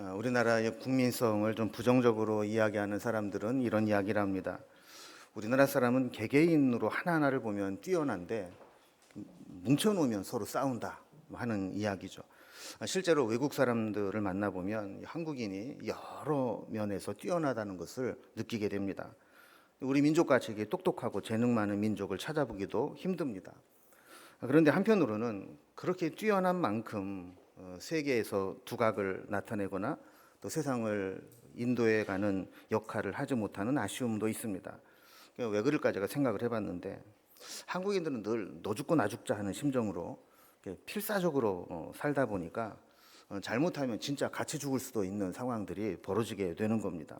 우리나라의 국민성을 좀 부정적으로 이야기하는 사람들은 이런 이야기를 합니다. 우리나라 사람은 개개인으로 하나하나를 보면 뛰어난데 뭉쳐놓으면 서로 싸운다 하는 이야기죠. 실제로 외국 사람들을 만나보면 한국인이 여러 면에서 뛰어나다는 것을 느끼게 됩니다. 우리 민족같이 이렇게 똑똑하고 재능 많은 민족을 찾아보기도 힘듭니다. 그런데 한편으로는 그렇게 뛰어난 만큼 세계에서 두각을 나타내거나 또 세상을 인도해 가는 역할을 하지 못하는 아쉬움도 있습니다. 왜 그럴까 제가 생각을 해봤는데, 한국인들은 늘 너 죽고 나 죽자 하는 심정으로 필사적으로 살다 보니까 잘못하면 진짜 같이 죽을 수도 있는 상황들이 벌어지게 되는 겁니다.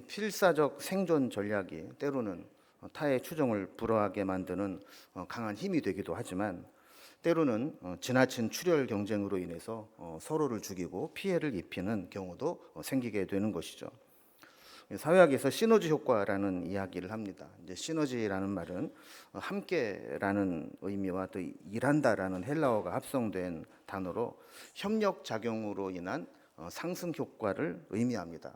필사적 생존 전략이 때로는 타의 추종을 불허하게 만드는 강한 힘이 되기도 하지만, 때로는 지나친 출혈 경쟁으로 인해서 서로를 죽이고 피해를 입히는 경우도 생기게 되는 것이죠. 사회학에서 시너지 효과라는 이야기를 합니다. 이제 시너지라는 말은 함께라는 의미와 또 일한다라는 헬라어가 합성된 단어로 협력 작용으로 인한 상승 효과를 의미합니다.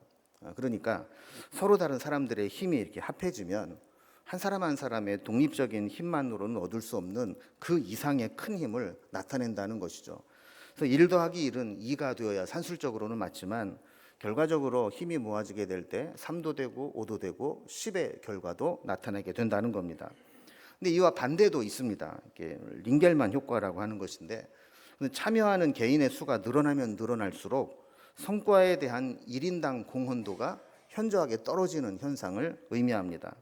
그러니까 서로 다른 사람들의 힘이 이렇게 합해지면 한 사람 한 사람의 독립적인 힘만으로는 얻을 수 없는 그 이상의 큰 힘을 나타낸다는 것이죠. 그래서 1 더하기 1은 2가 되어야 산술적으로는 맞지만, 결과적으로 힘이 모아지게 될 때 3도 되고 5도 되고 10의 결과도 나타나게 된다는 겁니다. 근데 이와 반대도 있습니다. 이게 링겔만 효과라고 하는 것인데, 참여하는 개인의 수가 늘어나면 늘어날수록 성과에 대한 1인당 공헌도가 현저하게 떨어지는 현상을 의미합니다.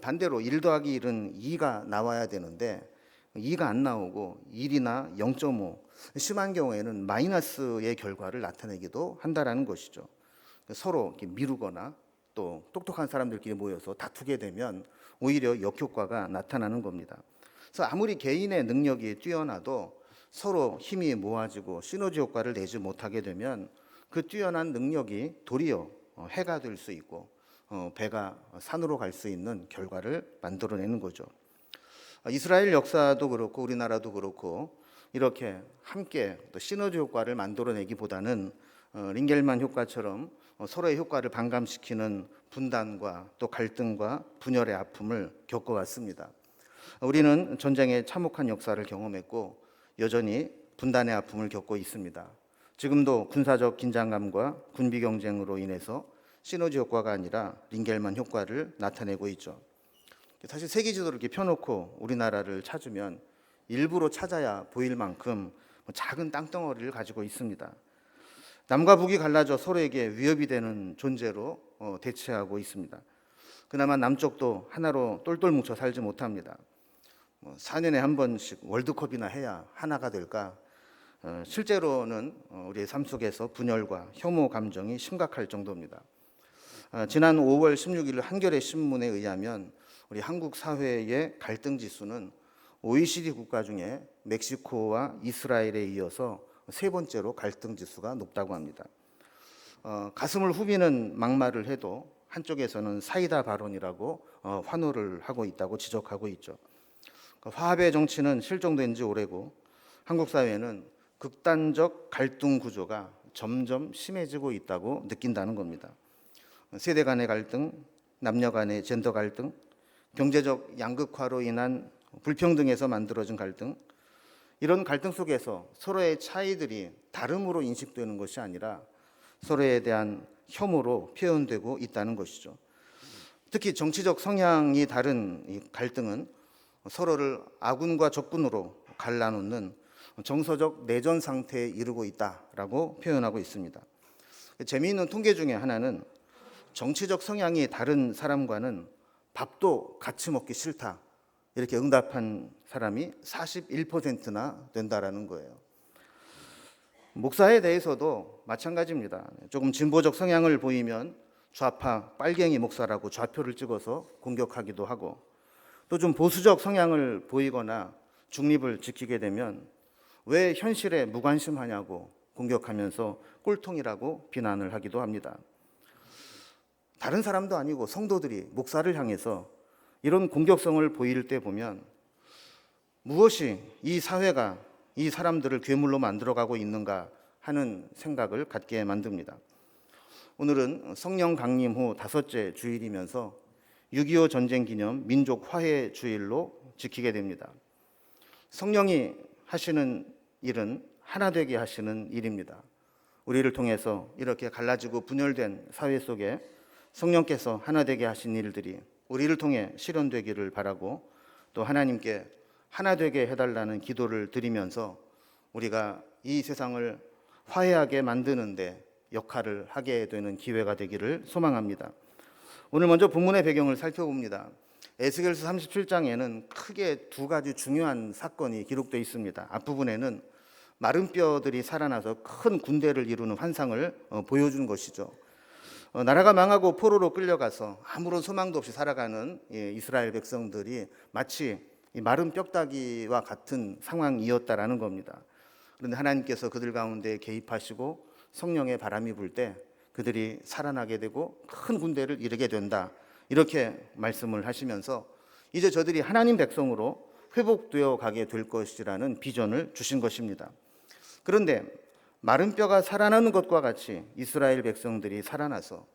반대로 1 더하기 1은 2가 나와야 되는데 2가 안 나오고 1이나 0.5, 심한 경우에는 마이너스의 결과를 나타내기도 한다는 것이죠. 서로 미루거나 또 똑똑한 사람들끼리 모여서 다투게 되면 오히려 역효과가 나타나는 겁니다. 그래서 아무리 개인의 능력이 뛰어나도 서로 힘이 모아지고 시너지 효과를 내지 못하게 되면 그 뛰어난 능력이 도리어 해가 될 수 있고 배가 산으로 갈 수 있는 결과를 만들어내는 거죠. 이스라엘 역사도 그렇고 우리나라도 그렇고 이렇게 함께 또 시너지 효과를 만들어내기보다는 링겔만 효과처럼 서로의 효과를 반감시키는 분단과 또 갈등과 분열의 아픔을 겪어왔습니다. 우리는 전쟁의 참혹한 역사를 경험했고 여전히 분단의 아픔을 겪고 있습니다. 지금도 군사적 긴장감과 군비 경쟁으로 인해서 시너지 효과가 아니라 링겔만 효과를 나타내고 있죠. 사실 세계 지도를 이렇게 펴놓고 우리나라를 찾으면 일부러 찾아야 보일 만큼 작은 땅덩어리를 가지고 있습니다. 남과 북이 갈라져 서로에게 위협이 되는 존재로 대체하고 있습니다. 그나마 남쪽도 하나로 똘똘 뭉쳐 살지 못합니다. 4년에 한 번씩 월드컵이나 해야 하나가 될까? 실제로는 우리의 삶 속에서 분열과 혐오 감정이 심각할 정도입니다. 지난 5월 16일 한겨레 신문에 의하면 우리 한국 사회의 갈등 지수는 OECD 국가 중에 멕시코와 이스라엘에 이어서 3번째로 갈등 지수가 높다고 합니다. 가슴을 후비는 막말을 해도 한쪽에서는 사이다 발언이라고 환호를 하고 있다고 지적하고 있죠. 화합의 정치는 실종된 지 오래고 한국 사회는 극단적 갈등 구조가 점점 심해지고 있다고 느낀다는 겁니다. 세대 간의 갈등, 남녀 간의 젠더 갈등, 경제적 양극화로 인한 불평등에서 만들어진 갈등, 이런 갈등 속에서 서로의 차이들이 다름으로 인식되는 것이 아니라 서로에 대한 혐오로 표현되고 있다는 것이죠. 특히 정치적 성향이 다른 이 갈등은 서로를 아군과 적군으로 갈라놓는 정서적 내전 상태에 이르고 있다라고 표현하고 있습니다. 재미있는 통계 중에 하나는 정치적 성향이 다른 사람과는 밥도 같이 먹기 싫다, 이렇게 응답한 사람이 41%나 된다라는 거예요. 목사에 대해서도 마찬가지입니다. 조금 진보적 성향을 보이면 좌파 빨갱이 목사라고 좌표를 찍어서 공격하기도 하고, 또 좀 보수적 성향을 보이거나 중립을 지키게 되면 왜 현실에 무관심하냐고 공격하면서 꼴통이라고 비난을 하기도 합니다. 다른 사람도 아니고 성도들이 목사를 향해서 이런 공격성을 보일 때 보면 무엇이 이 사회가 이 사람들을 괴물로 만들어가고 있는가 하는 생각을 갖게 만듭니다. 오늘은 성령 강림 후 5째 주일이면서 6.25 전쟁 기념 민족 화해 주일로 지키게 됩니다. 성령이 하시는 일은 하나 되게 하시는 일입니다. 우리를 통해서 이렇게 갈라지고 분열된 사회 속에 성령께서 하나 되게 하신 일들이 우리를 통해 실현되기를 바라고, 또 하나님께 하나 되게 해달라는 기도를 드리면서 우리가 이 세상을 화해하게 만드는데 역할을 하게 되는 기회가 되기를 소망합니다. 오늘 먼저 본문의 배경을 살펴봅니다. 에스겔서 37장에는 크게 두 가지 중요한 사건이 기록되어 있습니다. 앞부분에는 마른 뼈들이 살아나서 큰 군대를 이루는 환상을 보여준 것이죠. 나라가 망하고 포로로 끌려가서 아무런 소망도 없이 살아가는 이스라엘 백성들이 마치 마른 뼈다귀와 같은 상황이었다라는 겁니다. 그런데 하나님께서 그들 가운데 개입하시고 성령의 바람이 불 때 그들이 살아나게 되고 큰 군대를 이루게 된다, 이렇게 말씀을 하시면서 이제 저들이 하나님 백성으로 회복되어 가게 될 것이라는 비전을 주신 것입니다. 그런데 마른 뼈가 살아나는 것과 같이 이스라엘 백성들이 살아나서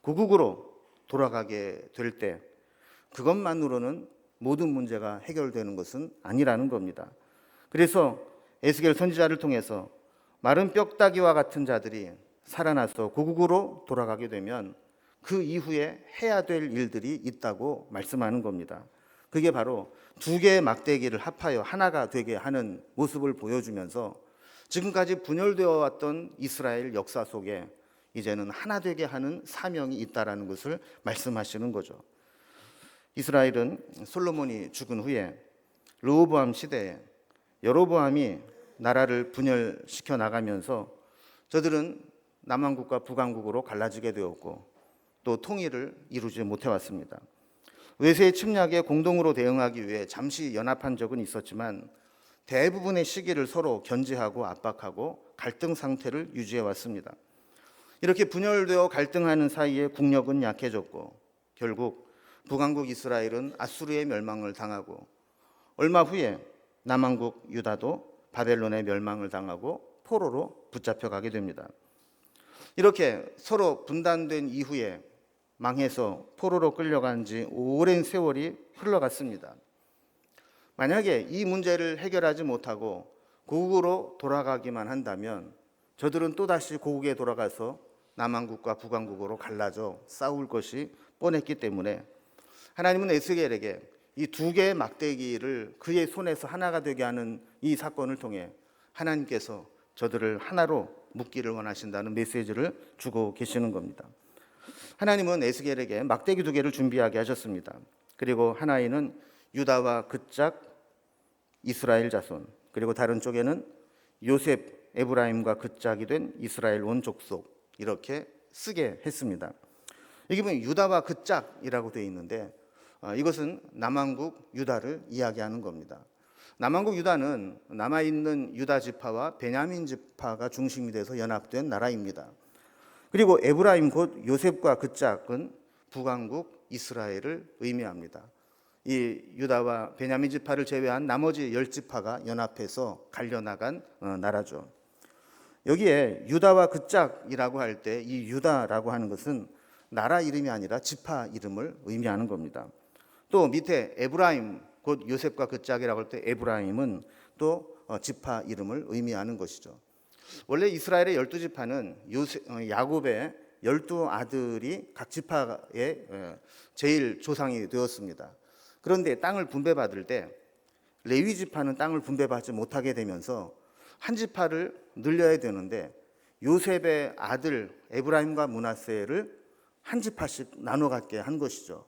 고국으로 돌아가게 될 때 그것만으로는 모든 문제가 해결되는 것은 아니라는 겁니다. 그래서 에스겔 선지자를 통해서 마른 뼈다귀와 같은 자들이 살아나서 고국으로 돌아가게 되면 그 이후에 해야 될 일들이 있다고 말씀하는 겁니다. 그게 바로 두 개의 막대기를 합하여 하나가 되게 하는 모습을 보여주면서 지금까지 분열되어 왔던 이스라엘 역사 속에 이제는 하나 되게 하는 사명이 있다라는 것을 말씀하시는 거죠. 이스라엘은 솔로몬이 죽은 후에 르호보암 시대에 여로보암이 나라를 분열시켜 나가면서 저들은 남왕국과 북왕국으로 갈라지게 되었고 또 통일을 이루지 못해 왔습니다. 외세의 침략에 공동으로 대응하기 위해 잠시 연합한 적은 있었지만 대부분의 시기를 서로 견제하고 압박하고 갈등 상태를 유지해 왔습니다. 이렇게 분열되어 갈등하는 사이에 국력은 약해졌고 결국 북왕국 이스라엘은 아수르의 멸망을 당하고 얼마 후에 남왕국 유다도 바벨론의 멸망을 당하고 포로로 붙잡혀가게 됩니다. 이렇게 서로 분단된 이후에 망해서 포로로 끌려간 지 오랜 세월이 흘러갔습니다. 만약에 이 문제를 해결하지 못하고 고국으로 돌아가기만 한다면 저들은 또다시 고국에 돌아가서 남왕국과 북왕국으로 갈라져 싸울 것이 뻔했기 때문에 하나님은 에스겔에게 이 두 개의 막대기를 그의 손에서 하나가 되게 하는 이 사건을 통해 하나님께서 저들을 하나로 묶기를 원하신다는 메시지를 주고 계시는 겁니다. 하나님은 에스겔에게 막대기 두 개를 준비하게 하셨습니다. 그리고 하나에는 유다와 그 짝 이스라엘 자손, 그리고 다른 쪽에는 요셉 에브라임과 그 짝이 된 이스라엘 온 족속, 이렇게 쓰게 했습니다. 여기 보면 유다와 그 짝이라고 되어 있는데 이것은 남왕국 유다를 이야기하는 겁니다. 남왕국 유다는 남아있는 유다 지파와 베냐민 지파가 중심이 돼서 연합된 나라입니다. 그리고 에브라임 곧 요셉과 그 짝은 북왕국 이스라엘을 의미합니다. 이 유다와 베냐민 지파를 제외한 나머지 10지파가 연합해서 갈려나간 나라죠. 여기에 유다와 그 짝이라고 할 때 이 유다라고 하는 것은 나라 이름이 아니라 지파 이름을 의미하는 겁니다. 또 밑에 에브라임 곧 요셉과 그 짝이라고 할 때 에브라임은 또 지파 이름을 의미하는 것이죠. 원래 이스라엘의 12지파는 야곱의 12아들이 각 지파의 제일 조상이 되었습니다. 그런데 땅을 분배받을 때 레위 지파는 땅을 분배받지 못하게 되면서 한 지파를 늘려야 되는데 요셉의 아들 에브라임과 므낫세를 한 지파씩 나눠 갖게 한 것이죠.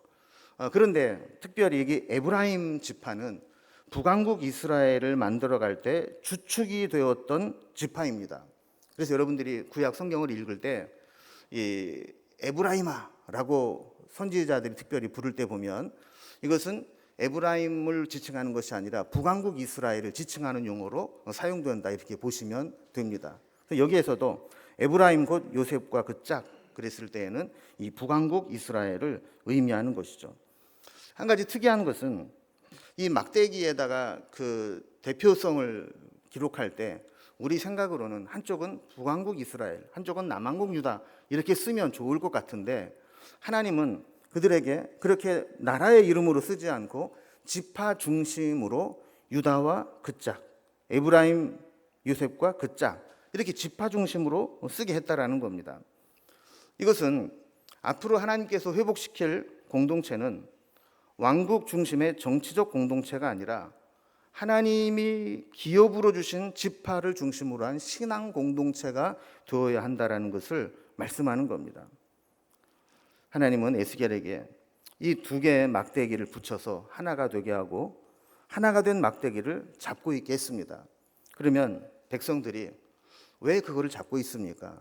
그런데 특별히 여기 에브라임 지파는 북왕국 이스라엘을 만들어갈 때 주축이 되었던 지파입니다. 그래서 여러분들이 구약 성경을 읽을 때 이 에브라임아라고 선지자들이 특별히 부를 때 보면 이것은 에브라임을 지칭하는 것이 아니라 북왕국 이스라엘을 지칭하는 용어로 사용된다, 이렇게 보시면 됩니다. 여기에서도 에브라임 곧 요셉과 그 짝 그랬을 때에는 이 북왕국 이스라엘을 의미하는 것이죠. 한 가지 특이한 것은 이 막대기에다가 그 대표성을 기록할 때 우리 생각으로는 한쪽은 북왕국 이스라엘, 한쪽은 남왕국 유다 이렇게 쓰면 좋을 것 같은데 하나님은 그들에게 그렇게 나라의 이름으로 쓰지 않고 지파 중심으로 유다와 그 짝, 에브라임 요셉과 그 짝 이렇게 지파 중심으로 쓰게 했다라는 겁니다. 이것은 앞으로 하나님께서 회복시킬 공동체는 왕국 중심의 정치적 공동체가 아니라 하나님이 기업으로 주신 지파를 중심으로 한 신앙 공동체가 되어야 한다라는 것을 말씀하는 겁니다. 하나님은 에스겔에게 이 두 개의 막대기를 붙여서 하나가 되게 하고 하나가 된 막대기를 잡고 있게 했습니다. 그러면 백성들이 왜 그거를 잡고 있습니까?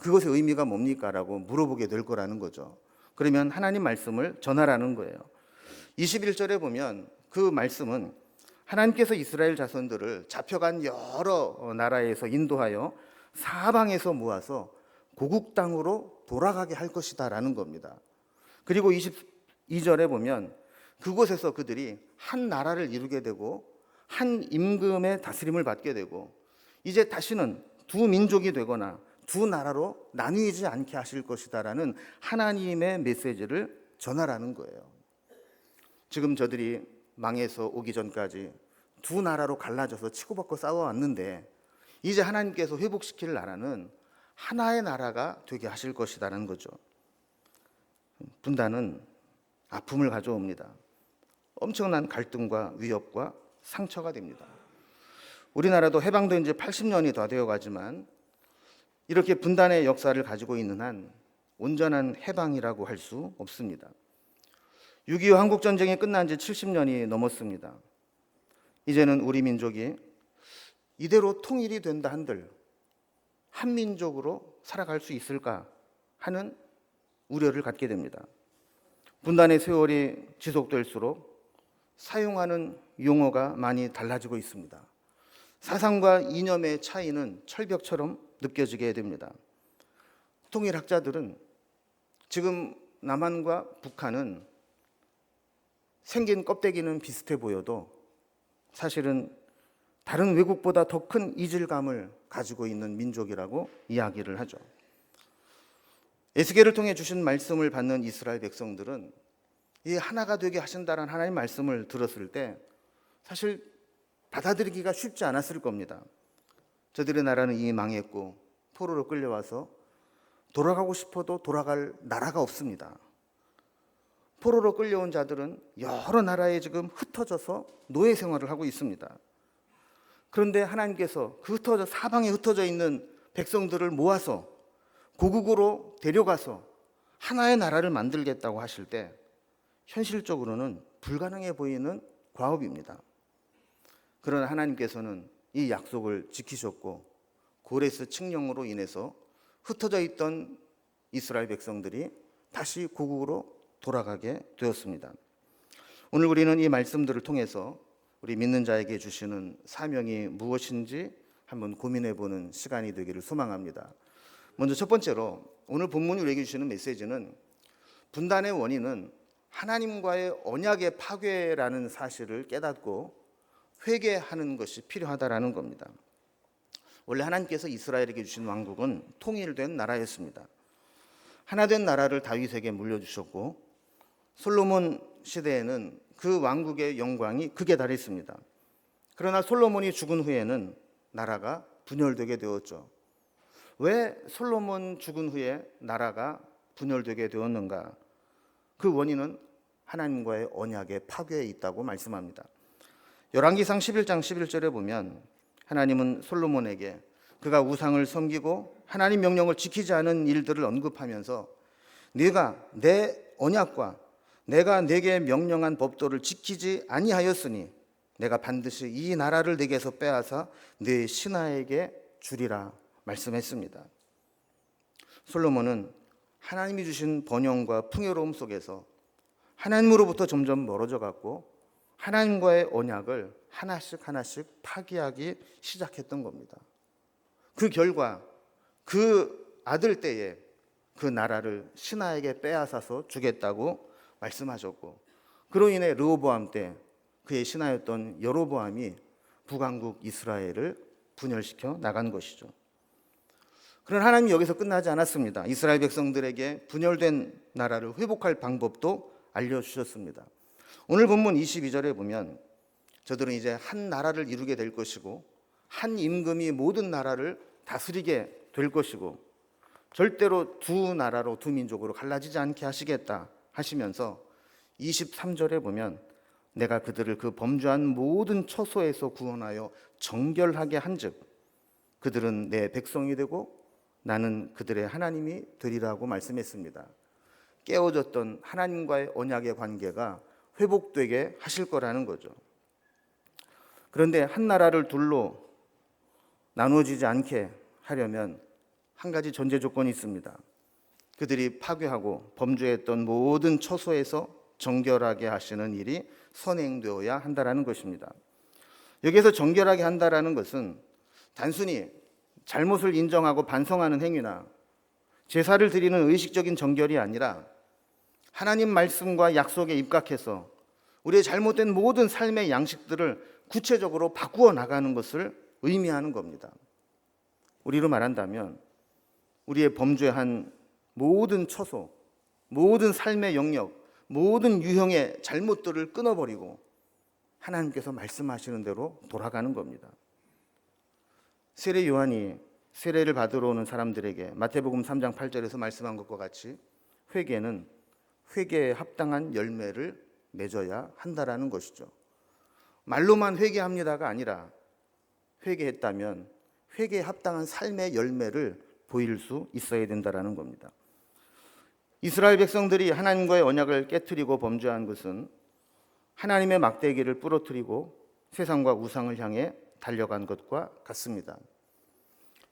그것의 의미가 뭡니까? 라고 물어보게 될 거라는 거죠. 그러면 하나님 말씀을 전하라는 거예요. 21절에 보면 그 말씀은 하나님께서 이스라엘 자손들을 잡혀간 여러 나라에서 인도하여 사방에서 모아서 고국 땅으로 돌아가게 할 것이다 라는 겁니다. 그리고 22절에 보면 그곳에서 그들이 한 나라를 이루게 되고 한 임금의 다스림을 받게 되고 이제 다시는 두 민족이 되거나 두 나라로 나뉘지 않게 하실 것이다 라는 하나님의 메시지를 전하라는 거예요. 지금 저들이 망해서 오기 전까지 두 나라로 갈라져서 치고받고 싸워왔는데 이제 하나님께서 회복시킬 나라는 하나의 나라가 되게 하실 것이라는 거죠. 분단은 아픔을 가져옵니다. 엄청난 갈등과 위협과 상처가 됩니다. 우리나라도 해방된 지 80년이 더 되어 가지만 이렇게 분단의 역사를 가지고 있는 한 온전한 해방이라고 할 수 없습니다. 6.25 한국전쟁이 끝난 지 70년이 넘었습니다. 이제는 우리 민족이 이대로 통일이 된다 한들 한민족으로 살아갈 수 있을까 하는 우려를 갖게 됩니다. 분단의 세월이 지속될수록 사용하는 용어가 많이 달라지고 있습니다. 사상과 이념의 차이는 철벽처럼 느껴지게 됩니다. 통일학자들은 지금 남한과 북한은 생긴 껍데기는 비슷해 보여도 사실은 다른 외국보다 더 큰 이질감을 가지고 있는 민족이라고 이야기를 하죠. 에스겔을 통해 주신 말씀을 받는 이스라엘 백성들은 이 하나가 되게 하신다는 하나님의 말씀을 들었을 때 사실 받아들이기가 쉽지 않았을 겁니다. 저들의 나라는 이미 망했고 포로로 끌려와서 돌아가고 싶어도 돌아갈 나라가 없습니다. 포로로 끌려온 자들은 여러 나라에 지금 흩어져서 노예 생활을 하고 있습니다. 그런데 하나님께서 그 사방에 흩어져 있는 백성들을 모아서 고국으로 데려가서 하나의 나라를 만들겠다고 하실 때 현실적으로는 불가능해 보이는 과업입니다. 그러나 하나님께서는 이 약속을 지키셨고 고레스 칙령으로 인해서 흩어져 있던 이스라엘 백성들이 다시 고국으로 돌아가게 되었습니다. 오늘 우리는 이 말씀들을 통해서 우리 믿는 자에게 주시는 사명이 무엇인지 한번 고민해보는 시간이 되기를 소망합니다. 먼저 첫 번째로 오늘 본문이 우리에게 주시는 메시지는 분단의 원인은 하나님과의 언약의 파괴라는 사실을 깨닫고 회개하는 것이 필요하다라는 겁니다. 원래 하나님께서 이스라엘에게 주신 왕국은 통일된 나라였습니다. 하나된 나라를 다윗에게 물려주셨고 솔로몬 시대에는 그 왕국의 영광이 극에 달했습니다. 그러나 솔로몬이 죽은 후에는 나라가 분열되게 되었죠. 왜 솔로몬 죽은 후에 나라가 분열되게 되었는가? 그 원인은 하나님과의 언약의 파괴에 있다고 말씀합니다. 열왕기상 11장 11절에 보면 하나님은 솔로몬에게 그가 우상을 섬기고 하나님 명령을 지키지 않은 일들을 언급하면서 네가 내 언약과 내가 네게 명령한 법도를 지키지 아니하였으니 내가 반드시 이 나라를 네게서 빼앗아 네 신하에게 주리라 말씀했습니다. 솔로몬은 하나님이 주신 번영과 풍요로움 속에서 하나님으로부터 점점 멀어져 갔고 하나님과의 언약을 하나씩 파기하기 시작했던 겁니다. 그 결과 그 아들 때에 그 나라를 신하에게 빼앗아서 주겠다고 말씀하셨고 그로 인해 르호보암 때 그의 신하였던 여로보암이 북왕국 이스라엘을 분열시켜 나간 것이죠. 그러나 하나님이 여기서 끝나지 않았습니다. 이스라엘 백성들에게 분열된 나라를 회복할 방법도 알려주셨습니다. 오늘 본문 22절에 보면 저들은 이제 한 나라를 이루게 될 것이고 한 임금이 모든 나라를 다스리게 될 것이고 절대로 두 나라로 두 민족으로 갈라지지 않게 하시겠다 하시면서 23절에 보면 내가 그들을 그 범죄한 모든 처소에서 구원하여 정결하게 한즉 그들은 내 백성이 되고 나는 그들의 하나님이 되리라고 말씀했습니다. 깨어졌던 하나님과의 언약의 관계가 회복되게 하실 거라는 거죠. 그런데 한 나라를 둘로 나누어지지 않게 하려면 한 가지 전제 조건이 있습니다. 그들이 파괴하고 범죄했던 모든 처소에서 정결하게 하시는 일이 선행되어야 한다라는 것입니다. 여기에서 정결하게 한다라는 것은 단순히 잘못을 인정하고 반성하는 행위나 제사를 드리는 의식적인 정결이 아니라 하나님 말씀과 약속에 입각해서 우리의 잘못된 모든 삶의 양식들을 구체적으로 바꾸어 나가는 것을 의미하는 겁니다. 우리로 말한다면 우리의 범죄한 모든 처소, 모든 삶의 영역, 모든 유형의 잘못들을 끊어버리고 하나님께서 말씀하시는 대로 돌아가는 겁니다. 세례 요한이 세례를 받으러 오는 사람들에게 마태복음 3장 8절에서 말씀한 것과 같이 회개는 회개에 합당한 열매를 맺어야 한다라는 것이죠. 말로만 회개합니다가 아니라 회개했다면 회개에 합당한 삶의 열매를 보일 수 있어야 된다라는 겁니다. 이스라엘 백성들이 하나님과의 언약을 깨트리고 범죄한 것은 하나님의 막대기를 부러뜨리고 세상과 우상을 향해 달려간 것과 같습니다.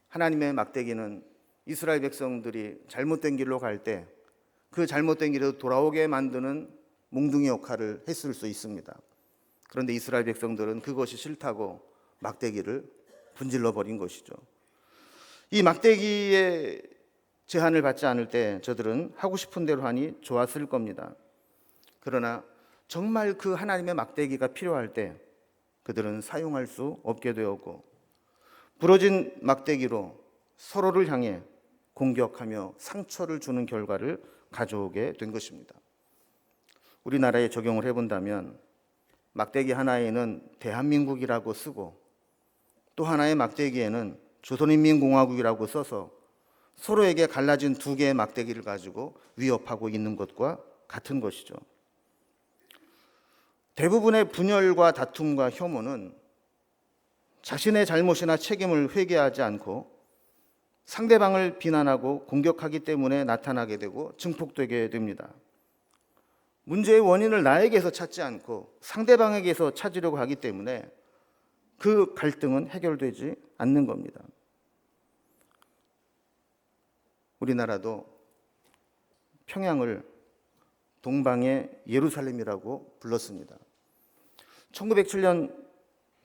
하나님의 막대기는 이스라엘 백성들이 잘못된 길로 갈 때 그 잘못된 길로 돌아오게 만드는 몽둥이 역할을 했을 수 있습니다. 그런데 이스라엘 백성들은 그것이 싫다고 막대기를 분질러 버린 것이죠. 이 막대기의 제한을 받지 않을 때 저들은 하고 싶은 대로 하니 좋았을 겁니다. 그러나 정말 그 하나님의 막대기가 필요할 때 그들은 사용할 수 없게 되었고 부러진 막대기로 서로를 향해 공격하며 상처를 주는 결과를 가져오게 된 것입니다. 우리나라에 적용을 해본다면 막대기 하나에는 대한민국이라고 쓰고 또 하나의 막대기에는 조선인민공화국이라고 써서 서로에게 갈라진 두 개의 막대기를 가지고 위협하고 있는 것과 같은 것이죠. 대부분의 분열과 다툼과 혐오는 자신의 잘못이나 책임을 회개하지 않고 상대방을 비난하고 공격하기 때문에 나타나게 되고 증폭되게 됩니다. 문제의 원인을 나에게서 찾지 않고 상대방에게서 찾으려고 하기 때문에 그 갈등은 해결되지 않는 겁니다. 우리나라도 평양을 동방의 예루살렘이라고 불렀습니다. 1907년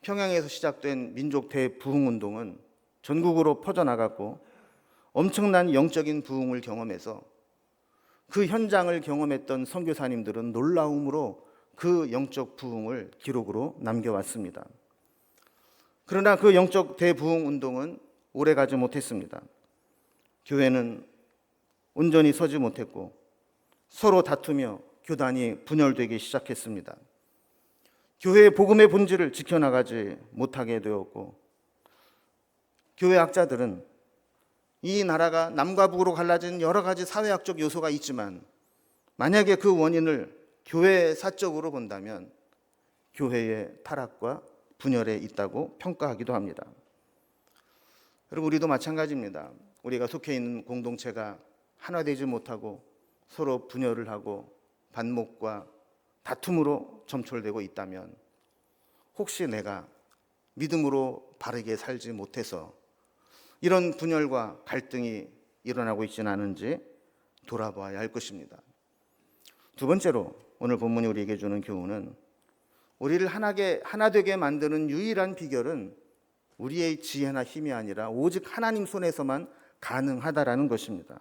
평양에서 시작된 민족 대부흥운동은 전국으로 퍼져나갔고 엄청난 영적인 부흥을 경험해서 그 현장을 경험했던 선교사님들은 놀라움으로 그 영적 부흥을 기록으로 남겨왔습니다. 그러나 그 영적 대부흥운동은 오래가지 못했습니다. 교회는 온전히 서지 못했고 서로 다투며 교단이 분열되기 시작했습니다. 교회의 복음의 본질을 지켜나가지 못하게 되었고 교회 학자들은 이 나라가 남과 북으로 갈라진 여러 가지 사회학적 요소가 있지만 만약에 그 원인을 교회 사적으로 본다면 교회의 타락과 분열에 있다고 평가하기도 합니다. 여러분, 우리도 마찬가지입니다. 우리가 속해 있는 공동체가 하나 되지 못하고 서로 분열을 하고 반목과 다툼으로 점철되고 있다면 혹시 내가 믿음으로 바르게 살지 못해서 이런 분열과 갈등이 일어나고 있지는 않은지 돌아봐야 할 것입니다. 두 번째로 오늘 본문이 우리에게 주는 교훈은 우리를 하나 되게 만드는 유일한 비결은 우리의 지혜나 힘이 아니라 오직 하나님 손에서만 가능하다라는 것입니다.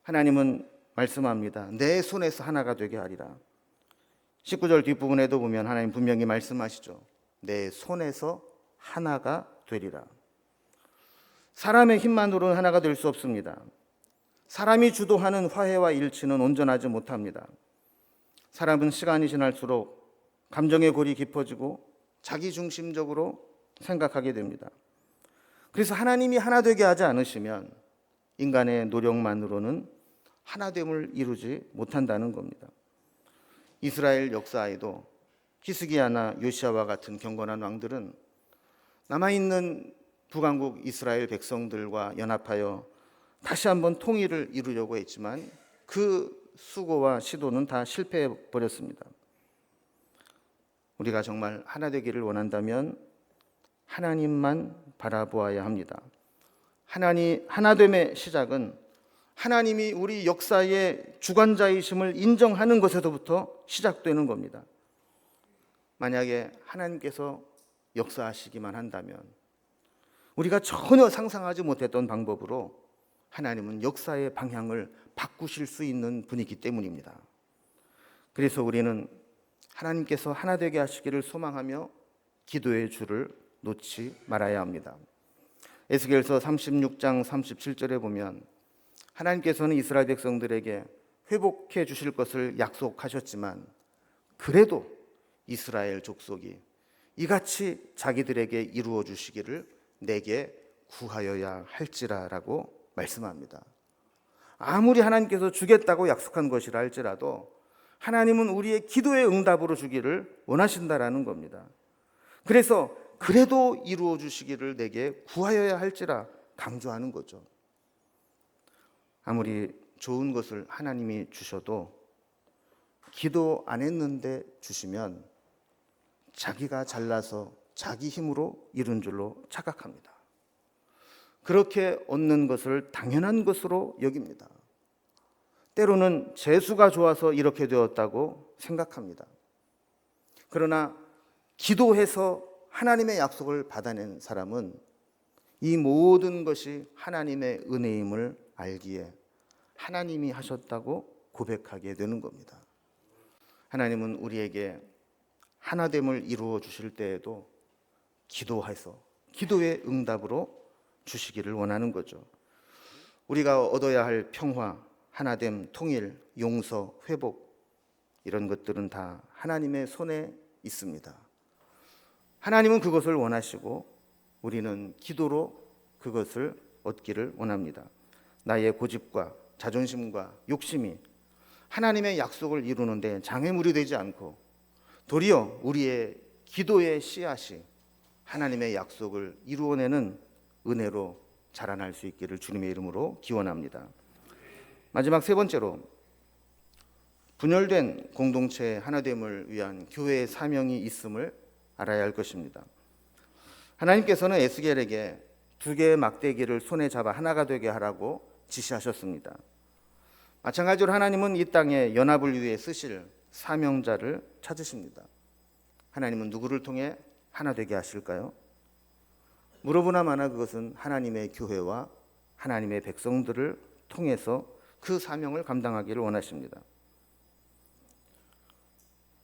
하나님은 말씀합니다. 내 손에서 하나가 되게 하리라. 19절 뒷부분에도 보면 하나님 분명히 말씀하시죠. 내 손에서 하나가 되리라. 사람의 힘만으로는 하나가 될 수 없습니다. 사람이 주도하는 화해와 일치는 온전하지 못합니다. 사람은 시간이 지날수록 감정의 골이 깊어지고 자기중심적으로 생각하게 됩니다. 그래서 하나님이 하나 되게 하지 않으시면 인간의 노력만으로는 하나됨을 이루지 못한다는 겁니다. 이스라엘 역사에도 히스기야나 요시야와 같은 경건한 왕들은 남아있는 북왕국 이스라엘 백성들과 연합하여 다시 한번 통일을 이루려고 했지만 그 수고와 시도는 다 실패해 버렸습니다. 우리가 정말 하나 되기를 원한다면 하나님만 바라보아야 합니다. 하나됨의 시작은 하나님이 우리 역사의 주관자이심을 인정하는 것에서부터 시작되는 겁니다. 만약에 하나님께서 역사하시기만 한다면 우리가 전혀 상상하지 못했던 방법으로 하나님은 역사의 방향을 바꾸실 수 있는 분이기 때문입니다. 그래서 우리는 하나님께서 하나 되게 하시기를 소망하며 기도의 줄을 놓지 말아야 합니다. 에스겔서 36장 37절에 보면 하나님께서는 이스라엘 백성들에게 회복해 주실 것을 약속하셨지만 그래도 이스라엘 족속이 이같이 자기들에게 이루어 주시기를 내게 구하여야 할지라라고 말씀합니다. 아무리 하나님께서 주겠다고 약속한 것이라 할지라도 하나님은 우리의 기도의 응답으로 주기를 원하신다라는 겁니다. 그래서 그래도 이루어 주시기를 내게 구하여야 할지라 강조하는 거죠. 아무리 좋은 것을 하나님이 주셔도 기도 안 했는데 주시면 자기가 잘나서 자기 힘으로 이룬 줄로 착각합니다. 그렇게 얻는 것을 당연한 것으로 여깁니다. 때로는 재수가 좋아서 이렇게 되었다고 생각합니다. 그러나 기도해서 하나님의 약속을 받아낸 사람은 이 모든 것이 하나님의 은혜임을 알기에 하나님이 하셨다고 고백하게 되는 겁니다. 하나님은 우리에게 하나됨을 이루어 주실 때에도 기도해서 기도의 응답으로 주시기를 원하는 거죠. 우리가 얻어야 할 평화, 하나됨, 통일, 용서, 회복 이런 것들은 다 하나님의 손에 있습니다. 하나님은 그것을 원하시고 우리는 기도로 그것을 얻기를 원합니다. 나의 고집과 자존심과 욕심이 하나님의 약속을 이루는데 장애물이 되지 않고 도리어 우리의 기도의 씨앗이 하나님의 약속을 이루어내는 은혜로 자라날 수 있기를 주님의 이름으로 기원합니다. 마지막 세 번째로 분열된 공동체의 하나됨을 위한 교회의 사명이 있음을 알아야 할 것입니다. 하나님께서는 에스겔에게 두 개의 막대기를 손에 잡아 하나가 되게 하라고 지시하셨습니다. 마찬가지로 하나님은 이 땅에 연합을 위해 쓰실 사명자를 찾으십니다. 하나님은 누구를 통해 하나 되게 하실까요? 물어보나 마나 그것은 하나님의 교회와 하나님의 백성들을 통해서 그 사명을 감당하기를 원하십니다.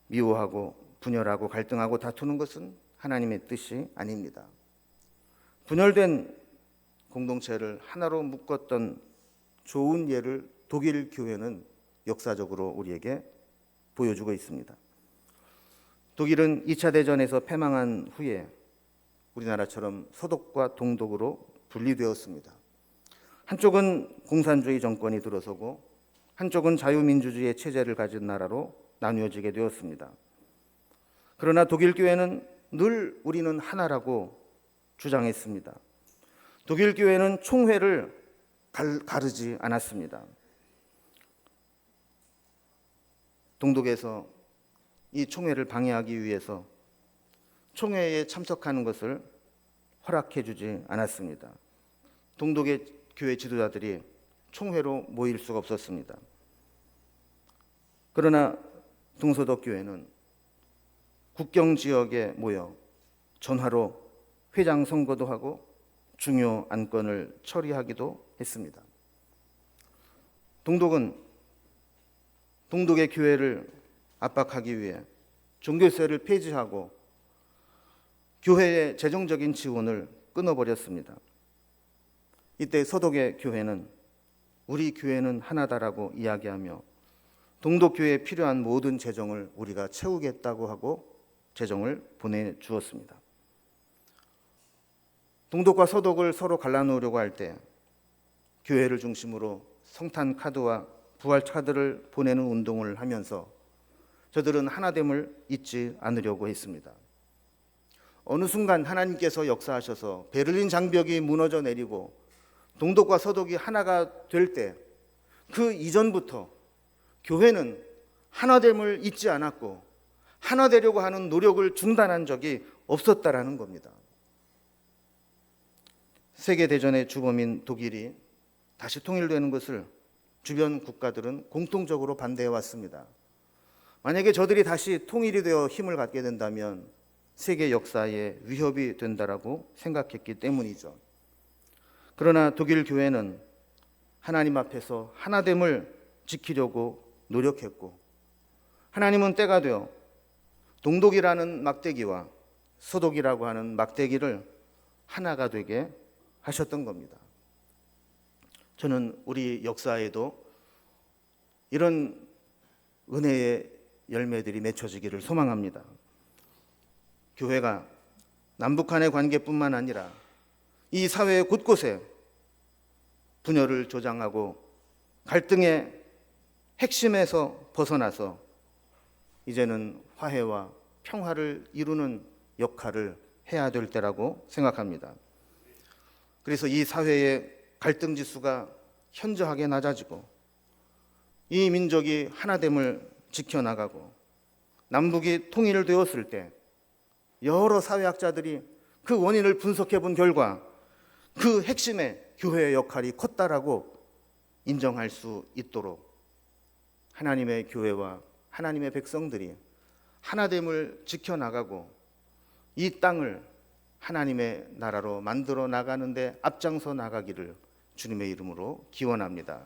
미워하고 분열하고 갈등하고 다투는 것은 하나님의 뜻이 아닙니다. 분열된 공동체를 하나로 묶었던 좋은 예를 독일 교회는 역사적으로 우리에게 보여주고 있습니다. 독일은 2차 대전에서 패망한 후에 우리나라처럼 서독과 동독으로 분리되었습니다. 한쪽은 공산주의 정권이 들어서고 한쪽은 자유민주주의의 체제를 가진 나라로 나누어지게 되었습니다. 그러나 독일 교회는 늘 우리는 하나라고 주장했습니다. 독일 교회는 총회를 가르지 않았습니다. 동독에서 이 총회를 방해하기 위해서 총회에 참석하는 것을 허락해 주지 않았습니다. 동독의 교회 지도자들이 총회로 모일 수가 없었습니다. 그러나 동서독 교회는 국경 지역에 모여 전화로 회장 선거도 하고 중요 안건을 처리하기도 했습니다. 동독은 동독의 교회를 압박하기 위해 종교세를 폐지하고 교회의 재정적인 지원을 끊어버렸습니다. 이때 서독의 교회는 우리 교회는 하나다라고 이야기하며 동독교회에 필요한 모든 재정을 우리가 채우겠다고 하고 재정을 보내주었습니다. 동독과 서독을 서로 갈라놓으려고 할 때 교회를 중심으로 성탄 카드와 부활 카드를 보내는 운동을 하면서 저들은 하나됨을 잊지 않으려고 했습니다. 어느 순간 하나님께서 역사하셔서 베를린 장벽이 무너져 내리고 동독과 서독이 하나가 될 때 그 이전부터 교회는 하나됨을 잊지 않았고 하나 되려고 하는 노력을 중단한 적이 없었다라는 겁니다. 세계대전의 주범인 독일이 다시 통일되는 것을 주변 국가들은 공통적으로 반대해 왔습니다. 만약에 저들이 다시 통일이 되어 힘을 갖게 된다면 세계 역사에 위협이 된다라고 생각했기 때문이죠. 그러나 독일 교회는 하나님 앞에서 하나됨을 지키려고 노력했고 하나님은 때가 되어 동독이라는 막대기와 서독이라고 하는 막대기를 하나가 되게 하셨던 겁니다. 저는 우리 역사에도 이런 은혜의 열매들이 맺혀지기를 소망합니다. 교회가 남북한의 관계뿐만 아니라 이 사회 곳곳에 분열을 조장하고 갈등의 핵심에서 벗어나서 이제는 화해와 평화를 이루는 역할을 해야 될 때라고 생각합니다. 그래서 이 사회의 갈등 지수가 현저하게 낮아지고 이 민족이 하나됨을 지켜나가고 남북이 통일되었을 때 여러 사회학자들이 그 원인을 분석해 본 결과 그 핵심에 교회의 역할이 컸다라고 인정할 수 있도록 하나님의 교회와 하나님의 백성들이 하나됨을 지켜나가고 이 땅을 하나님의 나라로 만들어 나가는데 앞장서 나가기를 주님의 이름으로 기원합니다.